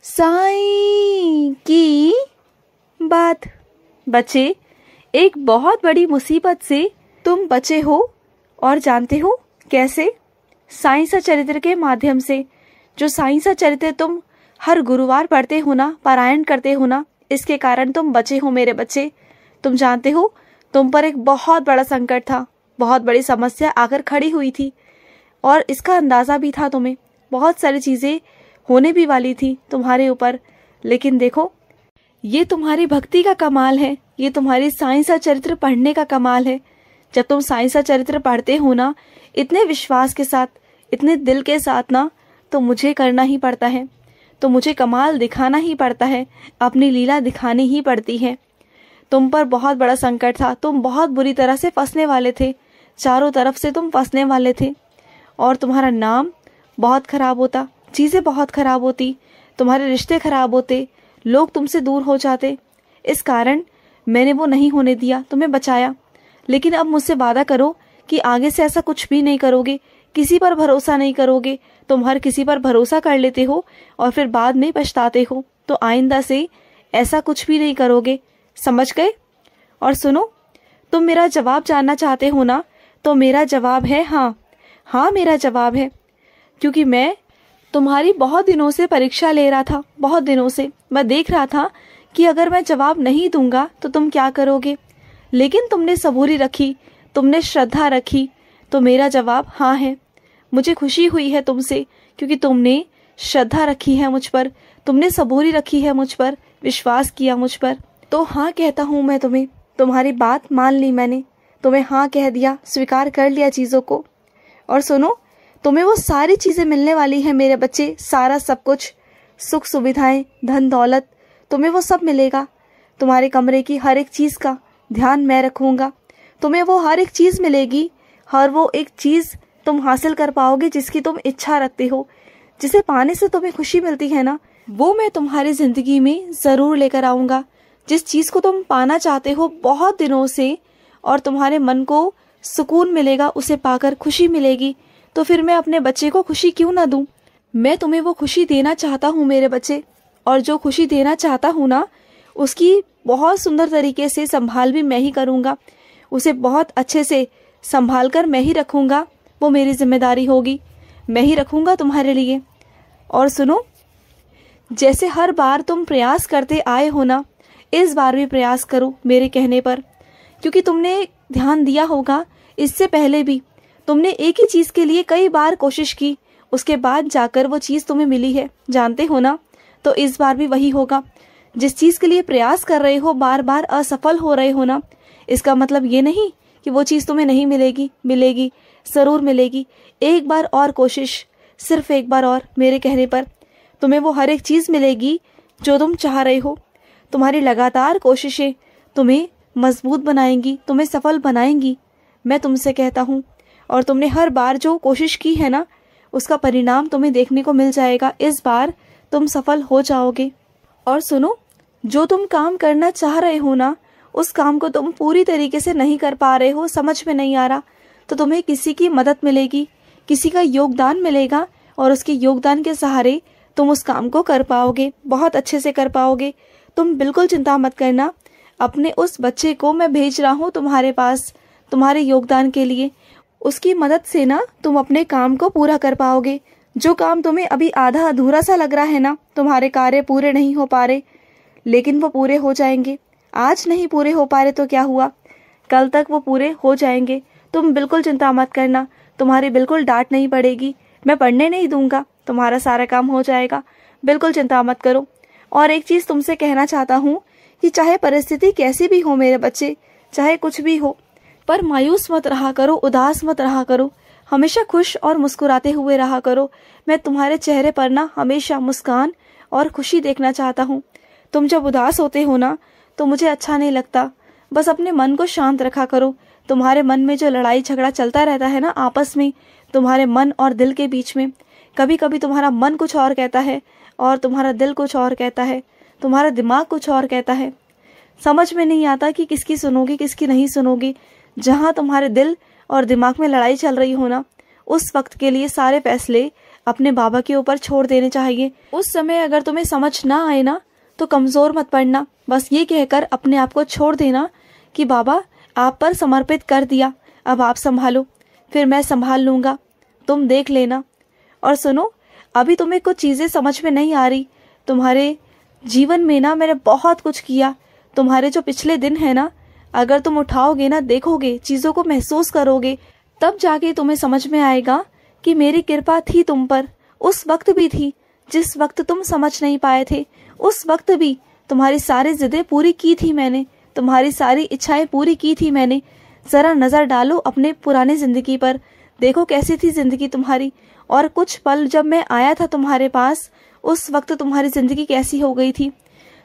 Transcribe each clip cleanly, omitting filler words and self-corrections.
साईं की बात। बच्चे, एक बहुत बड़ी मुसीबत से तुम बचे हो, और जानते हो कैसे? साईं सचरित्र के माध्यम से। जो साईं सचरित्र तुम हर गुरुवार पढ़ते हो ना, पारायण करते हो ना, इसके कारण तुम बचे हो मेरे बच्चे। तुम जानते हो, तुम पर एक बहुत बड़ा संकट था, बहुत बड़ी समस्या आकर खड़ी हुई थी, और इसका अंदाजा भी था तुम्हें। बहुत सारी चीजें होने भी वाली थी तुम्हारे ऊपर, लेकिन देखो, ये तुम्हारी भक्ति का कमाल है, ये तुम्हारी साईं सचरित्र पढ़ने का कमाल है। जब तुम साईं सचरित्र पढ़ते हो ना, इतने विश्वास के साथ, इतने दिल के साथ ना, तो मुझे करना ही पड़ता है, तो मुझे कमाल दिखाना ही पड़ता है, अपनी लीला दिखानी ही पड़ती है। तुम पर बहुत बड़ा संकट था, तुम बहुत बुरी तरह से फंसने वाले थे, चारों तरफ से तुम फंसने वाले थे, और तुम्हारा नाम बहुत खराब होता, चीज़ें बहुत खराब होती, तुम्हारे रिश्ते खराब होते, लोग तुमसे दूर हो जाते। इस कारण मैंने वो नहीं होने दिया, तुम्हें बचाया। लेकिन अब मुझसे वादा करो कि आगे से ऐसा कुछ भी नहीं करोगे, किसी पर भरोसा नहीं करोगे। तुम हर किसी पर भरोसा कर लेते हो और फिर बाद में पछताते हो, तो आइंदा से ऐसा कुछ भी नहीं करोगे, समझ गए? और सुनो, तुम मेरा जवाब जानना चाहते हो ना, तो मेरा जवाब है हाँ। हाँ, मेरा जवाब है, क्योंकि मैं तुम्हारी बहुत दिनों से परीक्षा ले रहा था, बहुत दिनों से मैं देख रहा था कि अगर मैं जवाब नहीं दूंगा तो तुम क्या करोगे। लेकिन तुमने सबूरी रखी, तुमने श्रद्धा रखी, तो मेरा जवाब हाँ है। मुझे खुशी हुई है तुमसे, क्योंकि तुमने श्रद्धा रखी है मुझ पर, तुमने सबूरी रखी है मुझ पर, विश्वास किया मुझ पर। तो हाँ कहता हूँ मैं तुम्हें, तुम्हारी बात मान ली मैंने, तुम्हें हाँ कह दिया, स्वीकार कर लिया चीज़ों को। और सुनो, तुम्हें वो सारी चीज़ें मिलने वाली हैं मेरे बच्चे, सारा सब कुछ, सुख सुविधाएं, धन दौलत, तुम्हें वो सब मिलेगा। तुम्हारे कमरे की हर एक चीज़ का ध्यान मैं रखूँगा, तुम्हें वो हर एक चीज़ मिलेगी, हर वो एक चीज़ तुम हासिल कर पाओगे जिसकी तुम इच्छा रखते हो, जिसे पाने से तुम्हें खुशी मिलती है ना, वो मैं तुम्हारी ज़िंदगी में ज़रूर लेकर आऊँगा। जिस चीज़ को तुम पाना चाहते हो बहुत दिनों से, और तुम्हारे मन को सुकून मिलेगा, उसे पाकर खुशी मिलेगी, तो फिर मैं अपने बच्चे को खुशी क्यों ना दूं। मैं तुम्हें वो खुशी देना चाहता हूँ मेरे बच्चे, और जो खुशी देना चाहता हूँ ना, उसकी बहुत सुंदर तरीके से संभाल भी मैं ही करूँगा, उसे बहुत अच्छे से संभाल कर मैं ही रखूँगा, वो मेरी जिम्मेदारी होगी, मैं ही रखूँगा तुम्हारे लिए। और सुनो, जैसे हर बार तुम प्रयास करते आए हो ना, इस बार भी प्रयास करो मेरे कहने पर, क्योंकि तुमने ध्यान दिया होगा इससे पहले भी तुमने एक ही चीज़ के लिए कई बार कोशिश की, उसके बाद जाकर वो चीज़ तुम्हें मिली है, जानते हो ना। तो इस बार भी वही होगा। जिस चीज़ के लिए प्रयास कर रहे हो, बार बार असफल हो रहे हो ना, इसका मतलब ये नहीं कि वो चीज़ तुम्हें नहीं मिलेगी, मिलेगी, ज़रूर मिलेगी। एक बार और कोशिश, सिर्फ एक बार और मेरे कहने पर तुम्हें वो हर एक चीज़ मिलेगी जो तुम चाह रहे हो। तुम्हारी लगातार कोशिशें तुम्हें मजबूत बनाएंगी, तुम्हें सफल बनाएंगी, मैं तुमसे कहता हूँ। और तुमने हर बार जो कोशिश की है ना, उसका परिणाम तुम्हें देखने को मिल जाएगा। इस बार तुम सफल हो जाओगे। और सुनो, जो तुम काम करना चाह रहे हो ना, उस काम को तुम पूरी तरीके से नहीं कर पा रहे हो, समझ में नहीं आ रहा, तो तुम्हें किसी की मदद मिलेगी, किसी का योगदान मिलेगा, और उसके योगदान के सहारे तुम उस काम को कर पाओगे, बहुत अच्छे से कर पाओगे। तुम बिल्कुल चिंता मत करना, अपने उस बच्चे को मैं भेज रहा हूँ तुम्हारे पास, तुम्हारे योगदान के लिए। उसकी मदद से ना तुम अपने काम को पूरा कर पाओगे। जो काम तुम्हें अभी आधा अधूरा सा लग रहा है ना, तुम्हारे कार्य पूरे नहीं हो पा रहे, लेकिन वो पूरे हो जाएंगे। आज नहीं पूरे हो पा रहे तो क्या हुआ, कल तक वो पूरे हो जाएंगे। तुम बिल्कुल चिंता मत करना, तुम्हारी बिल्कुल डांट नहीं पड़ेगी, मैं पढ़ने नहीं दूंगा, तुम्हारा सारा काम हो जाएगा, बिल्कुल चिंता मत करो। और एक चीज़ तुमसे कहना चाहता हूँ कि चाहे परिस्थिति कैसी भी हो मेरे बच्चे, चाहे कुछ भी हो, पर मायूस मत रहा करो, उदास मत रहा करो, हमेशा खुश और मुस्कुराते हुए रहा करो। मैं तुम्हारे चेहरे पर ना हमेशा मुस्कान और खुशी देखना चाहता हूँ। तुम जब उदास होते हो ना, तो मुझे अच्छा नहीं लगता। बस अपने मन को शांत रखा करो। तुम्हारे मन में जो लड़ाई झगड़ा चलता रहता है ना आपस में, तुम्हारे मन और दिल के बीच में, कभी कभी तुम्हारा मन कुछ और कहता है और तुम्हारा दिल कुछ और कहता है, तुम्हारा दिमाग कुछ और कहता है। समझ में नहीं आता कि किसकी सुनोगे किसकी नहीं सुनोगे। जहाँ तुम्हारे दिल और दिमाग में लड़ाई चल रही हो ना, उस वक्त के लिए सारे फैसले अपने बाबा के ऊपर छोड़ देने चाहिए। उस समय अगर तुम्हें समझ ना आए ना तो कमजोर मत पड़ना, बस ये कहकर अपने आप को छोड़ देना कि बाबा आप पर समर्पित कर दिया, अब आप संभालो, फिर मैं संभाल लूंगा, तुम देख लेना। और सुनो, अभी तुम्हें कुछ चीजें समझ में नहीं आ रही। तुम्हारे जीवन में ना मैंने बहुत कुछ किया। तुम्हारे जो पिछले दिन है ना, अगर तुम उठाओगे ना, देखोगे, चीजों को महसूस करोगे, तब जाके तुम्हें समझ में आएगा कि मेरी कृपा थी तुम पर। उस वक्त भी थी जिस वक्त तुम समझ नहीं पाए थे, उस वक्त भी तुम्हारी सारी जिद्दें पूरी की थी मैंने, तुम्हारी सारी इच्छाएं पूरी की थी मैंने। जरा नजर डालो अपने पुराने जिंदगी पर, देखो कैसी थी जिंदगी तुम्हारी। और कुछ पल जब मैं आया था तुम्हारे पास, उस वक्त तुम्हारी जिंदगी कैसी हो गई थी।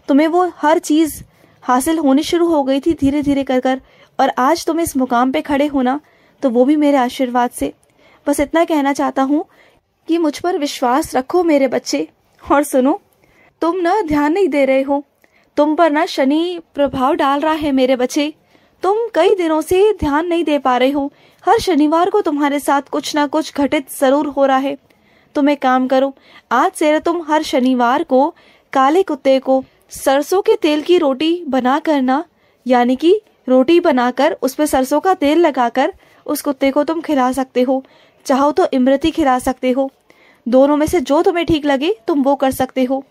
तुम्हें वो हर चीज हासिल होनी शुरू हो गई थी धीरे धीरे कर कर, और आज तुम इस मुकाम पे खड़े हो ना, तो वो भी मेरे आशीर्वाद से। बस इतना कहना चाहता हूँ कि मुझ पर विश्वास रखो मेरे बच्चे। और सुनो, तुम ना ध्यान नहीं दे रहे हो, तुम पर ना शनि प्रभाव डाल रहा है मेरे बच्चे। तुम कई दिनों से ध्यान नहीं दे पा रहे हो। हर शनिवार को तुम्हारे साथ कुछ ना कुछ घटित जरूर हो रहा है। तुम एक काम करो, आज से तुम हर शनिवार को काले कुत्ते को सरसों के तेल की रोटी बना करना, यानी कि रोटी बनाकर उस पर सरसों का तेल लगाकर उस कुत्ते को तुम खिला सकते हो। चाहो तो इमरती खिला सकते हो, दोनों में से जो तुम्हें ठीक लगे तुम वो कर सकते हो।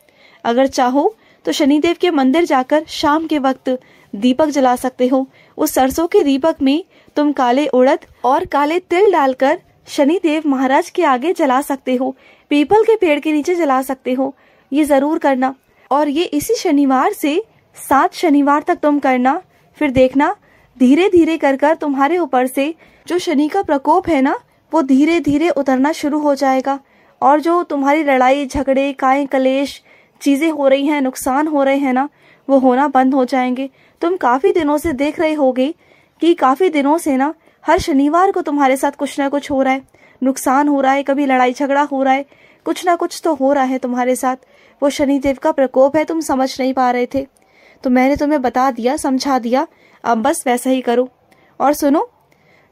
अगर चाहो तो शनिदेव के मंदिर जाकर शाम के वक्त दीपक जला सकते हो। उस सरसों के दीपक में तुम काले उड़द और काले तिल डालकर शनिदेव महाराज के आगे जला सकते हो, पीपल के पेड़ के नीचे जला सकते हो। ये जरूर करना, और ये इसी शनिवार से 7 शनिवार तक तुम करना। फिर देखना धीरे धीरे कर कर तुम्हारे ऊपर से जो शनि का प्रकोप है ना, वो धीरे धीरे उतरना शुरू हो जाएगा। और जो तुम्हारी लड़ाई झगड़े काय कलेश चीजें हो रही हैं, नुकसान हो रहे हैं ना, वो होना बंद हो जाएंगे। तुम काफी दिनों से देख रहे होगे कि काफी दिनों से ना हर शनिवार को तुम्हारे साथ कुछ ना कुछ हो रहा है, नुकसान हो रहा है, कभी लड़ाई झगड़ा हो रहा है, कुछ ना कुछ तो हो रहा है तुम्हारे साथ। वो शनिदेव का प्रकोप है, तुम समझ नहीं पा रहे थे, तो मैंने तुम्हें बता दिया, समझा दिया, अब बस वैसा ही करो। और सुनो,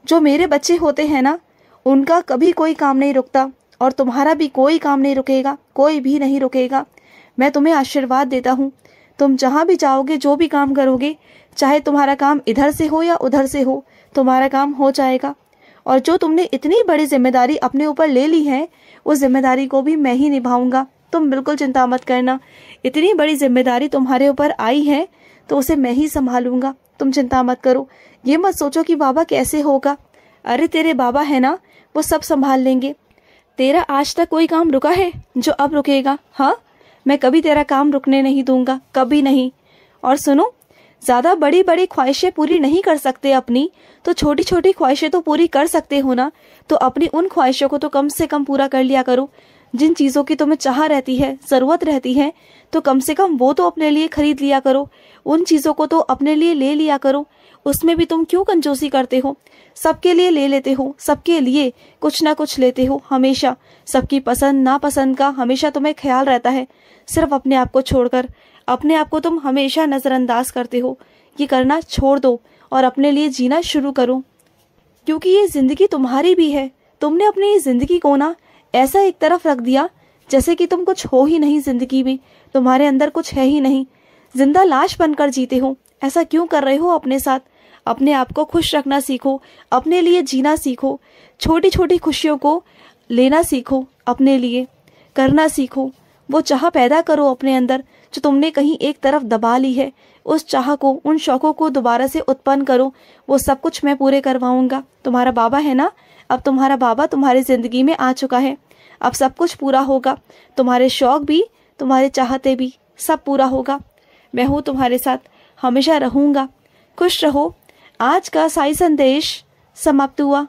जो मेरे बच्चे होते हैं ना, उनका कभी कोई काम नहीं रुकता, और तुम्हारा भी कोई काम नहीं रुकेगा, कोई भी नहीं रुकेगा। मैं तुम्हें आशीर्वाद देता हूँ, तुम जहाँ भी जाओगे, जो भी काम करोगे, चाहे तुम्हारा काम इधर से हो या उधर से हो, तुम्हारा काम हो जाएगा। और जो तुमने इतनी बड़ी जिम्मेदारी अपने ऊपर ले ली है, उस जिम्मेदारी को भी मैं ही निभाऊंगा, तुम बिल्कुल चिंता मत करना। इतनी बड़ी जिम्मेदारी तुम्हारे ऊपर आई है तो उसे मैं ही संभालूंगा, तुम चिंता मत करो। ये मत सोचो कि बाबा कैसे होगा, अरे तेरे बाबा है ना, वो सब संभाल लेंगे। तेरा आज तक कोई काम रुका है जो अब रुकेगा? हाँ, मैं कभी तेरा काम रुकने नहीं दूंगा, कभी नहीं। और सुनो, ज्यादा बड़ी बड़ी ख्वाहिशें पूरी नहीं कर सकते अपनी, तो छोटी छोटी ख्वाहिशें तो पूरी कर सकते हो ना। तो अपनी उन ख्वाहिशों को तो कम से कम पूरा कर लिया करो। जिन चीजों की तुम्हें चाह रहती है, जरूरत रहती है, तो कम से कम वो तो अपने लिए खरीद लिया करो, उन चीजों को तो अपने लिए ले लिया करो। उसमें भी तुम क्यों कंजूसी करते हो? सबके लिए ले लेते हो, सबके लिए कुछ ना कुछ लेते हो हमेशा। सबकी पसंद नापसंद का हमेशा तुम्हें ख्याल रहता है, सिर्फ अपने आप को छोड़कर। अपने आप को तुम हमेशा नजरअंदाज करते हो। ये करना छोड़ दो और अपने लिए जीना शुरू करो, क्योंकि ये जिंदगी तुम्हारी भी है। तुमने अपनी इस जिंदगी को ना ऐसा एक तरफ रख दिया जैसे कि तुम कुछ हो ही नहीं जिंदगी में, तुम्हारे अंदर कुछ है ही नहीं, जिंदा लाश बनकर जीते हो। ऐसा क्यों कर रहे हो अपने साथ? अपने आप को खुश रखना सीखो, अपने लिए जीना सीखो, छोटी छोटी खुशियों को लेना सीखो, अपने लिए करना सीखो। वो चाह पैदा करो अपने अंदर जो तुमने कहीं एक तरफ दबा ली है। उस चाह को, उन शौकों को दोबारा से उत्पन्न करो। वो सब कुछ मैं पूरे करवाऊंगा। तुम्हारा बाबा है ना, अब तुम्हारा बाबा तुम्हारी जिंदगी में आ चुका है, अब सब कुछ पूरा होगा। तुम्हारे शौक भी, तुम्हारे चाहते भी, सब पूरा होगा। मैं हूँ तुम्हारे साथ, हमेशा रहूंगा। खुश रहो। आज का साई संदेश समाप्त हुआ।